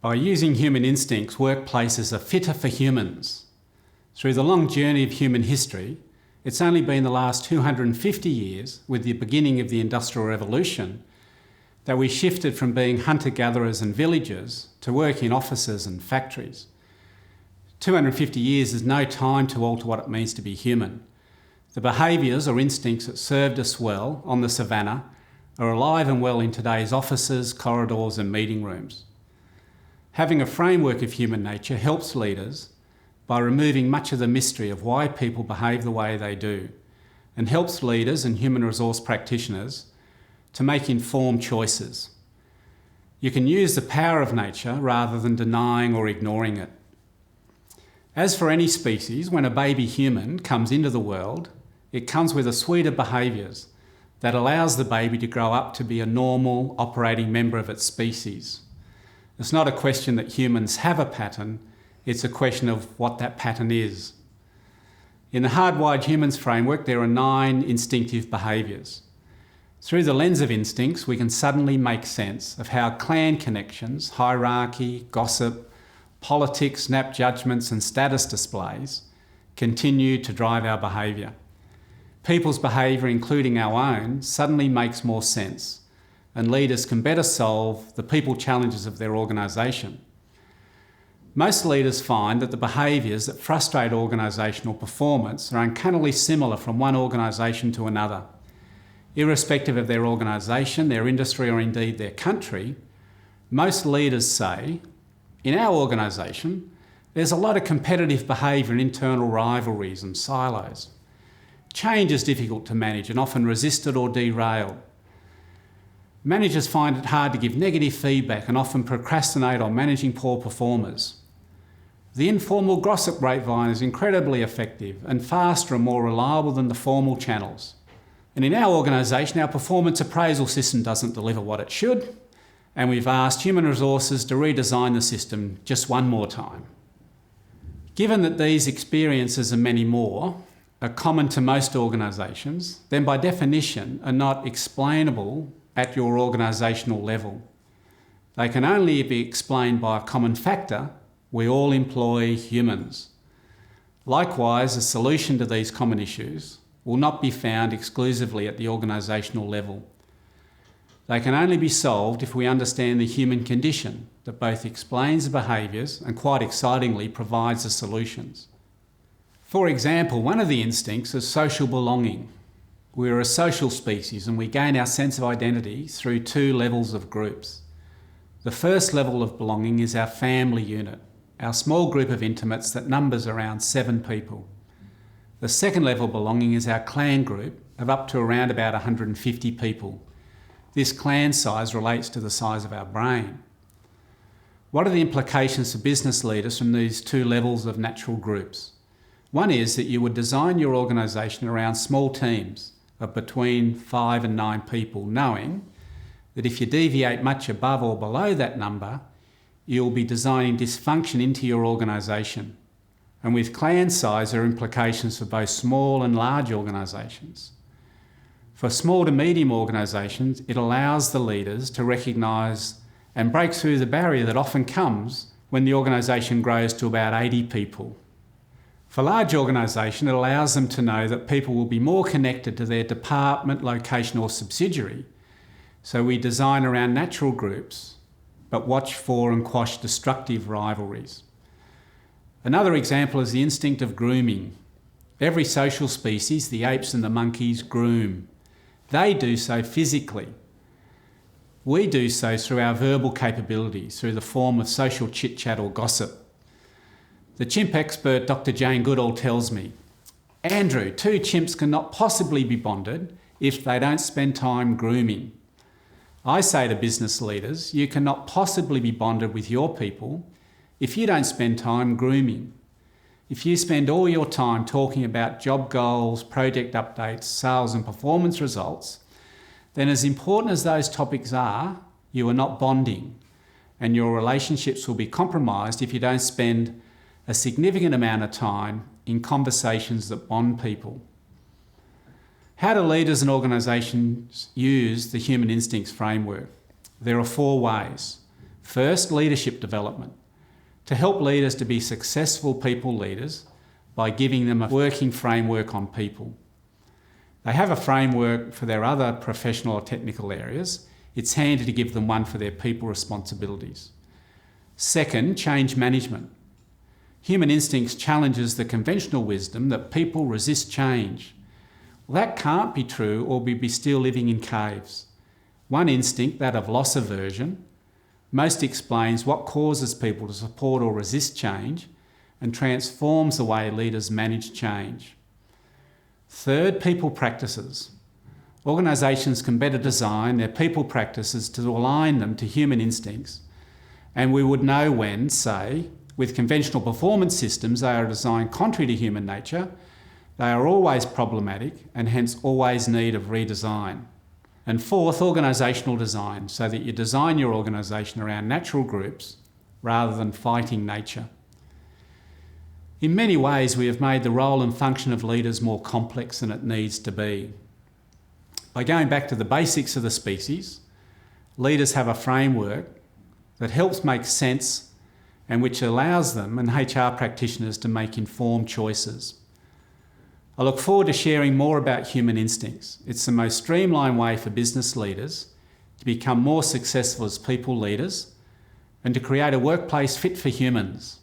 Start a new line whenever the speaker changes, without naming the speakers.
By using human instincts, workplaces are fitter for humans. Through the long journey of human history, it's only been the last 250 years, with the beginning of the Industrial Revolution, that we shifted from being hunter-gatherers and villagers to work in offices and factories. 250 years is no time to alter what it means to be human. The behaviours or instincts that served us well on the savannah are alive and well in today's offices, corridors and meeting rooms. Having a framework of human nature helps leaders by removing much of the mystery of why people behave the way they do, and helps leaders and human resource practitioners to make informed choices. You can use the power of nature rather than denying or ignoring it. As for any species, when a baby human comes into the world, it comes with a suite of behaviours that allows the baby to grow up to be a normal, operating member of its species. It's not a question that humans have a pattern, it's a question of what that pattern is. In the Hardwired Humans framework, there are 9 instinctive behaviours. Through the lens of instincts, we can suddenly make sense of how clan connections, hierarchy, gossip, politics, snap judgments and status displays continue to drive our behaviour. People's behaviour, including our own, suddenly makes more sense, and leaders can better solve the people challenges of their organisation. Most leaders find that the behaviours that frustrate organisational performance are uncannily similar from one organisation to another. Irrespective of their organisation, their industry or indeed their country, most leaders say, in our organisation, there's a lot of competitive behaviour and internal rivalries and silos. Change is difficult to manage and often resisted or derailed. Managers find it hard to give negative feedback and often procrastinate on managing poor performers. The informal gossip grapevine is incredibly effective and faster and more reliable than the formal channels. And in our organisation, our performance appraisal system doesn't deliver what it should, and we've asked human resources to redesign the system just one more time. Given that these experiences and many more are common to most organisations, then by definition are not explainable at your organisational level. They can only be explained by a common factor: we all employ humans. Likewise, a solution to these common issues will not be found exclusively at the organisational level. They can only be solved if we understand the human condition that both explains the behaviours and, quite excitingly, provides the solutions. For example, one of the instincts is social belonging. We're a social species and we gain our sense of identity through 2 levels of groups. The first level of belonging is our family unit, our small group of intimates that numbers around 7 people. The second level of belonging is our clan group of up to around about 150 people. This clan size relates to the size of our brain. What are the implications for business leaders from these 2 levels of natural groups? One is that you would design your organisation around small teams of between 5 and 9 people, knowing that if you deviate much above or below that number, you'll be designing dysfunction into your organisation. And with clan size, there are implications for both small and large organisations. For small to medium organisations, it allows the leaders to recognise and break through the barrier that often comes when the organisation grows to about 80 people. For large organisations, it allows them to know that people will be more connected to their department, location or subsidiary. So we design around natural groups, but watch for and quash destructive rivalries. Another example is the instinct of grooming. Every social species, the apes and the monkeys, groom. They do so physically. We do so through our verbal capabilities, through the form of social chit-chat or gossip. The chimp expert Dr. Jane Goodall tells me, Andrew, 2 chimps cannot possibly be bonded if they don't spend time grooming. I say to business leaders, you cannot possibly be bonded with your people if you don't spend time grooming. If you spend all your time talking about job goals, project updates, sales and performance results, then as important as those topics are, you are not bonding, and your relationships will be compromised if you don't spend a significant amount of time in conversations that bond people. How do leaders and organisations use the human instincts framework? There are 4 ways. First, leadership development. To help leaders to be successful people leaders by giving them a working framework on people. They have a framework for their other professional or technical areas. It's handy to give them one for their people responsibilities. Second, change management. Human instincts challenges the conventional wisdom that people resist change. Well, that can't be true, or we'd be still living in caves. One instinct, that of loss aversion, most explains what causes people to support or resist change and transforms the way leaders manage change. Third, people practices. Organisations can better design their people practices to align them to human instincts, and we would know when, say, with conventional performance systems, they are designed contrary to human nature, they are always problematic and hence always need of redesign. And fourth, organisational design, so that you design your organisation around natural groups rather than fighting nature. In many ways, we have made the role and function of leaders more complex than it needs to be. By going back to the basics of the species, leaders have a framework that helps make sense and which allows them and HR practitioners to make informed choices. I look forward to sharing more about human instincts. It's the most streamlined way for business leaders to become more successful as people leaders and to create a workplace fit for humans.